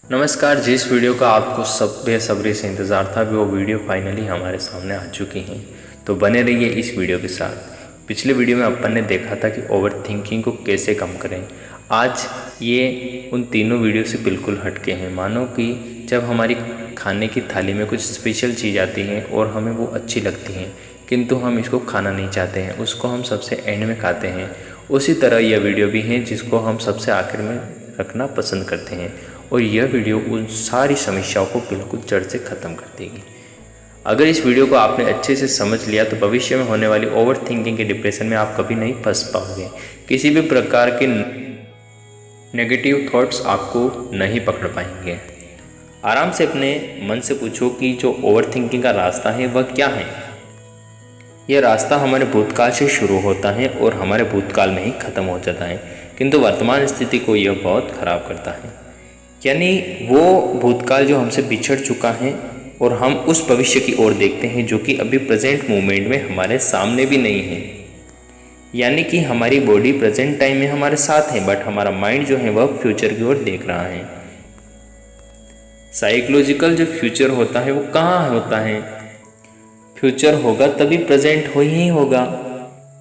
नमस्कार। जिस वीडियो का आपको सब बेसब्री से इंतज़ार था वो वीडियो फाइनली हमारे सामने आ चुकी हैं, तो बने रहिए इस वीडियो के साथ। पिछले वीडियो में अपन ने देखा था कि ओवर थिंकिंग को कैसे कम करें। आज ये उन तीनों वीडियो से बिल्कुल हटके हैं। मानो कि जब हमारी खाने की थाली में कुछ स्पेशल चीज़ आती है और हमें वो अच्छी लगती है, किंतु हम इसको खाना नहीं चाहते हैं, उसको हम सबसे एंड में खाते हैं। उसी तरह यह वीडियो भी है जिसको हम सबसे आखिर में रखना पसंद करते हैं, और यह वीडियो उन सारी समस्याओं को बिल्कुल जड़ से ख़त्म कर देगी। अगर इस वीडियो को आपने अच्छे से समझ लिया तो भविष्य में होने वाली ओवर थिंकिंग के डिप्रेशन में आप कभी नहीं फंस पाओगे। किसी भी प्रकार के नेगेटिव थॉट्स आपको नहीं पकड़ पाएंगे। आराम से अपने मन से पूछो कि जो ओवर थिंकिंग का रास्ता है वह क्या है। यह रास्ता हमारे भूतकाल से शुरू होता है और हमारे भूतकाल में ही ख़त्म हो जाता है, किंतु वर्तमान स्थिति को यह बहुत ख़राब करता है। यानी वो भूतकाल जो हमसे बिछड़ चुका है और हम उस भविष्य की ओर देखते हैं जो कि अभी प्रेजेंट मोमेंट में हमारे सामने भी नहीं है। यानी कि हमारी बॉडी प्रेजेंट टाइम में हमारे साथ है, बट हमारा माइंड जो है वह फ्यूचर की ओर देख रहा है। साइकोलॉजिकल जो फ्यूचर होता है वो कहाँ होता है? फ्यूचर होगा तभी प्रेजेंट हो ही होगा,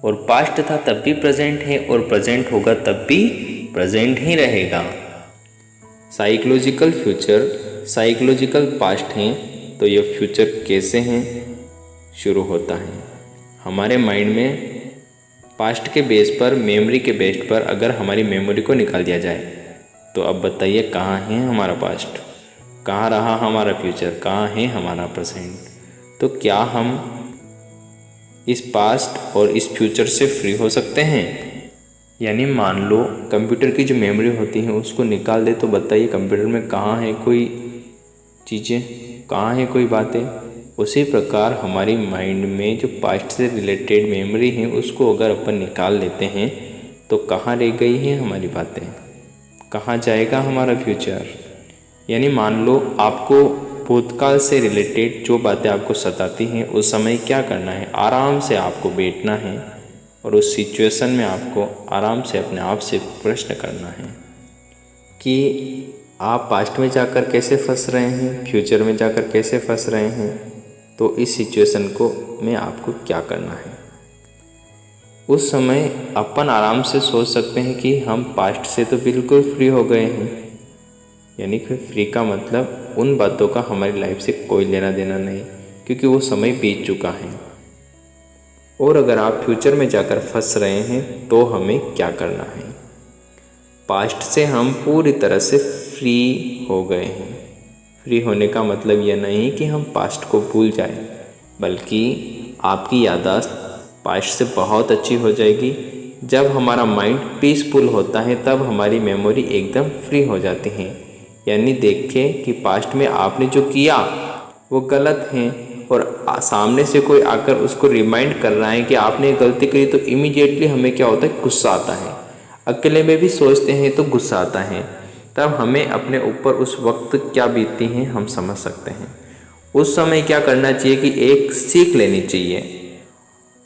और पास्ट था तब भी प्रेजेंट है, और प्रेजेंट होगा तब भी प्रेजेंट ही रहेगा। साइकोलॉजिकल फ्यूचर, साइकोलॉजिकल पास्ट हैं, तो यह फ्यूचर कैसे हैं शुरू होता है हमारे माइंड में। पास्ट के बेस पर, मेमोरी के बेस पर अगर हमारी मेमोरी को निकाल दिया जाए तो अब बताइए कहाँ है हमारा पास्ट, कहाँ रहा हमारा फ्यूचर, कहाँ है हमारा प्रेजेंट। तो क्या हम इस पास्ट और इस फ्यूचर से फ्री हो सकते हैं? यानी मान लो कंप्यूटर की जो मेमोरी होती है उसको निकाल दे, तो बताइए कंप्यूटर में कहाँ है कोई चीज़ें, कहाँ है कोई बातें। उसी प्रकार हमारी माइंड में जो पास्ट से रिलेटेड मेमोरी है उसको अगर अपन निकाल लेते हैं तो कहाँ रह गई है हमारी बातें, कहाँ जाएगा हमारा फ्यूचर। यानी मान लो आपको भूतकाल से रिलेटेड जो बातें आपको सताती हैं उस समय क्या करना है, आराम से आपको बैठना है और उस सिचुएशन में आपको आराम से अपने आप से प्रश्न करना है कि आप पास्ट में जाकर कैसे फंस रहे हैं, फ्यूचर में जाकर कैसे फंस रहे हैं। तो इस सिचुएशन को में आपको क्या करना है। उस समय अपन आराम से सोच सकते हैं कि हम पास्ट से तो बिल्कुल फ्री हो गए हैं। यानी कि फ्री का मतलब उन बातों का हमारी लाइफ से कोई लेना देना नहीं, क्योंकि वो समय बीत चुका है। और अगर आप फ्यूचर में जाकर फंस रहे हैं तो हमें क्या करना है। पास्ट से हम पूरी तरह से फ्री हो गए हैं। फ्री होने का मतलब यह नहीं कि हम पास्ट को भूल जाएं, बल्कि आपकी याददाश्त पास्ट से बहुत अच्छी हो जाएगी। जब हमारा माइंड पीसफुल होता है तब हमारी मेमोरी एकदम फ्री हो जाती है। यानी देखें कि पास्ट में आपने जो किया वो गलत है और सामने से कोई आकर उसको रिमाइंड कर रहा है कि आपने गलती करी, तो इमीडिएटली हमें क्या होता है, गुस्सा आता है। अकेले में भी सोचते हैं तो गुस्सा आता है। तब हमें अपने ऊपर उस वक्त क्या बीतती है हम समझ सकते हैं। उस समय क्या करना चाहिए कि एक सीख लेनी चाहिए,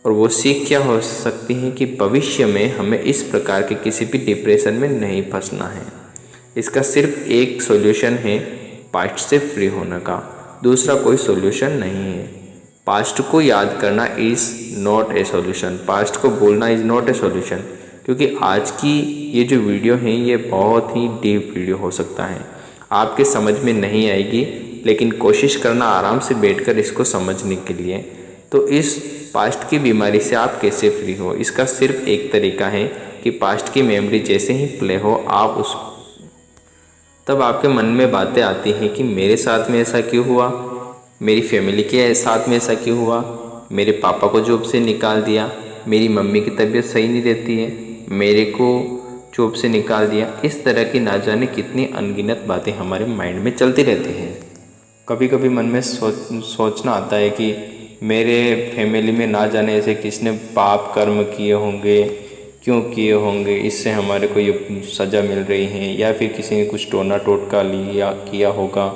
और वो सीख क्या हो सकती है कि भविष्य में हमें इस प्रकार के किसी भी डिप्रेशन में नहीं फंसना है। इसका सिर्फ एक सॉल्यूशन है, पास्ट से फ्री होने का, दूसरा कोई सॉल्यूशन नहीं है। पास्ट को याद करना is not a solution, past को भूलना इज़ नॉट ए सॉल्यूशन। क्योंकि आज की ये जो वीडियो है ये बहुत ही डीप वीडियो हो सकता है, आपके समझ में नहीं आएगी, लेकिन कोशिश करना आराम से बैठकर इसको समझने के लिए। तो इस पास्ट की बीमारी से आप कैसे फ्री हो, इसका सिर्फ एक तरीका है कि पास्ट की मेमोरी जैसे ही प्ले हो आप उस तब आपके मन में बातें आती हैं कि मेरे साथ में ऐसा क्यों हुआ, मेरी फैमिली के साथ में ऐसा क्यों हुआ, मेरे पापा को जॉब से निकाल दिया, मेरी मम्मी की तबीयत सही नहीं रहती है, मेरे को जॉब से निकाल दिया। इस तरह की ना जाने कितनी अनगिनत बातें हमारे माइंड में चलती रहती हैं। कभी कभी मन में सोचना आता है कि मेरे फैमिली में ना जाने ऐसे किसने पाप कर्म किए होंगे, क्यों किए होंगे, इससे हमारे को ये सज़ा मिल रही है, या फिर किसी ने कुछ टोना टोटका लिया किया होगा।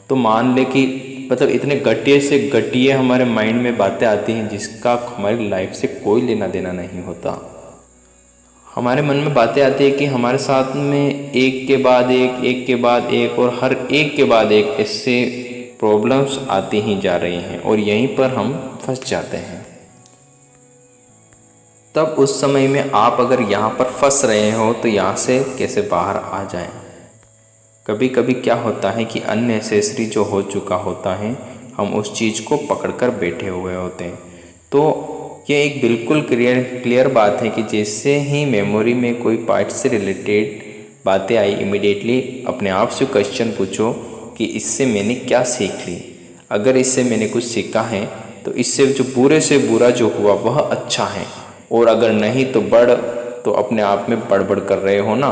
तो मान ले कि मतलब इतने घटिया से घटिया हमारे माइंड में बातें आती हैं जिसका हमारी लाइफ से कोई लेना देना नहीं होता। हमारे मन में बातें आती है कि हमारे साथ में एक के बाद एक के बाद एक और हर एक के बाद एक इससे प्रॉब्लम्स आती ही जा रही हैं और यहीं पर हम फंस जाते हैं। तब उस समय में आप अगर यहाँ पर फंस रहे हो तो यहाँ से कैसे बाहर आ जाएं। कभी कभी क्या होता है कि अननेसेसरी जो हो चुका होता है हम उस चीज़ को पकड़कर बैठे हुए होते हैं। तो ये एक बिल्कुल क्लियर बात है कि जैसे ही मेमोरी में कोई पार्ट से रिलेटेड बातें आई इमीडिएटली अपने आप से क्वेश्चन पूछो कि इससे मैंने क्या सीख ली। अगर इससे मैंने कुछ सीखा है तो इससे जो बुरे से बुरा जो हुआ वह अच्छा है, और अगर नहीं तो अपने आप में बड़बड़ कर रहे हो ना,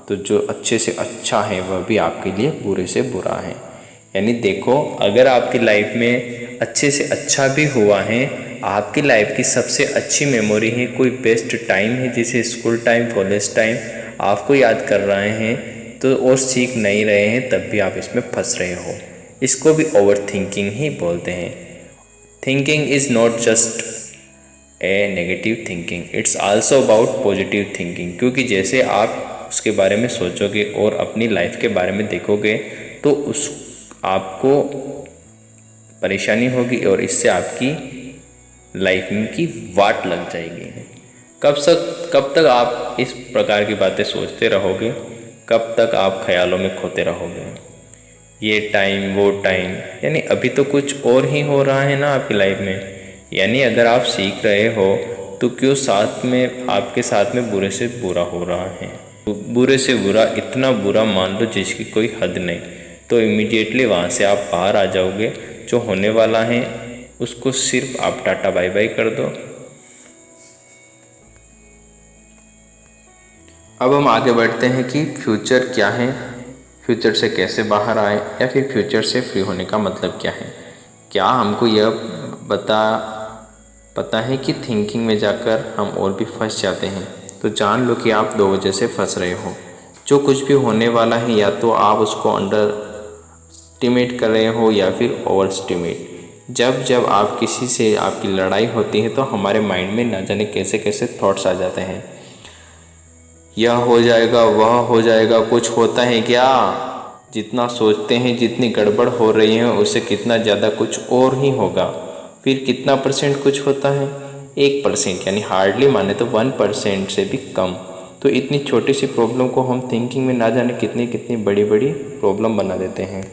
तो जो अच्छे से अच्छा है वह भी आपके लिए बुरे से बुरा है। यानी देखो, अगर आपकी लाइफ में अच्छे से अच्छा भी हुआ है, आपकी लाइफ की सबसे अच्छी मेमोरी है, कोई बेस्ट टाइम है जैसे स्कूल टाइम, कॉलेज टाइम, आपको याद कर रहे हैं तो और सीख नहीं रहे हैं तब भी आप इसमें फंस रहे हो। इसको भी ओवर थिंकिंग ही बोलते हैं। Thinking is not just a negative thinking, it's also about positive thinking. क्योंकि जैसे आप उसके बारे में सोचोगे और अपनी लाइफ के बारे में देखोगे तो उस आपको परेशानी होगी और इससे आपकी लाइफ में की वाट लग जाएगी। कब तक आप इस प्रकार की बातें सोचते रहोगे, कब तक आप ख्यालों में खोते रहोगे। ये टाइम वो टाइम, यानी अभी तो कुछ और ही हो रहा है ना आपकी लाइफ में। यानी अगर आप सीख रहे हो तो क्यों साथ में आपके साथ में बुरे से बुरा हो रहा है। बुरे से बुरा, इतना बुरा मान लो जिसकी कोई हद नहीं, तो इमीडिएटली वहाँ से आप बाहर आ जाओगे। जो होने वाला है उसको सिर्फ आप टाटा बाय बाय कर दो। अब हम आगे बढ़ते हैं कि फ्यूचर क्या है, फ्यूचर से कैसे बाहर आए, या फिर फ्यूचर से फ्री होने का मतलब क्या है। क्या हमको यह पता है कि थिंकिंग में जाकर हम और भी फंस जाते हैं। तो जान लो कि आप दो वजह से फंस रहे हो। जो कुछ भी होने वाला है या तो आप उसको अंडर एस्टिमेट कर रहे हो या फिर ओवर एस्टिमेट। जब आप किसी से आपकी लड़ाई होती है तो हमारे माइंड में ना जाने कैसे कैसे थॉट्स आ जाते हैं। यह हो जाएगा, वह हो जाएगा, कुछ होता है क्या। जितना सोचते हैं, जितनी गड़बड़ हो रही है उससे कितना ज़्यादा कुछ और ही होगा। फिर कितना परसेंट कुछ होता है, 1%, यानी हार्डली माने तो 1% से भी कम। तो इतनी छोटी सी प्रॉब्लम को हम थिंकिंग में ना जाने कितनी कितनी बड़ी बड़ी प्रॉब्लम बना देते हैं।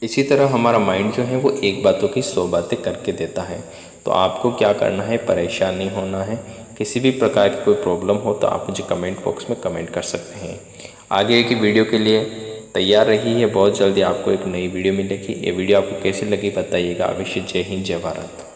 इसी तरह हमारा माइंड जो है वो एक बातों की 100 बातें करके देता है। तो आपको क्या करना है, परेशान नहीं होना है। किसी भी प्रकार की कोई प्रॉब्लम हो तो आप मुझे कमेंट बॉक्स में कमेंट कर सकते हैं। आगे की वीडियो के लिए तैयार रही है, बहुत जल्दी आपको एक नई वीडियो मिलेगी। ये वीडियो आपको कैसी लगी बताइएगा। अवश्य। जय हिंद, जय भारत।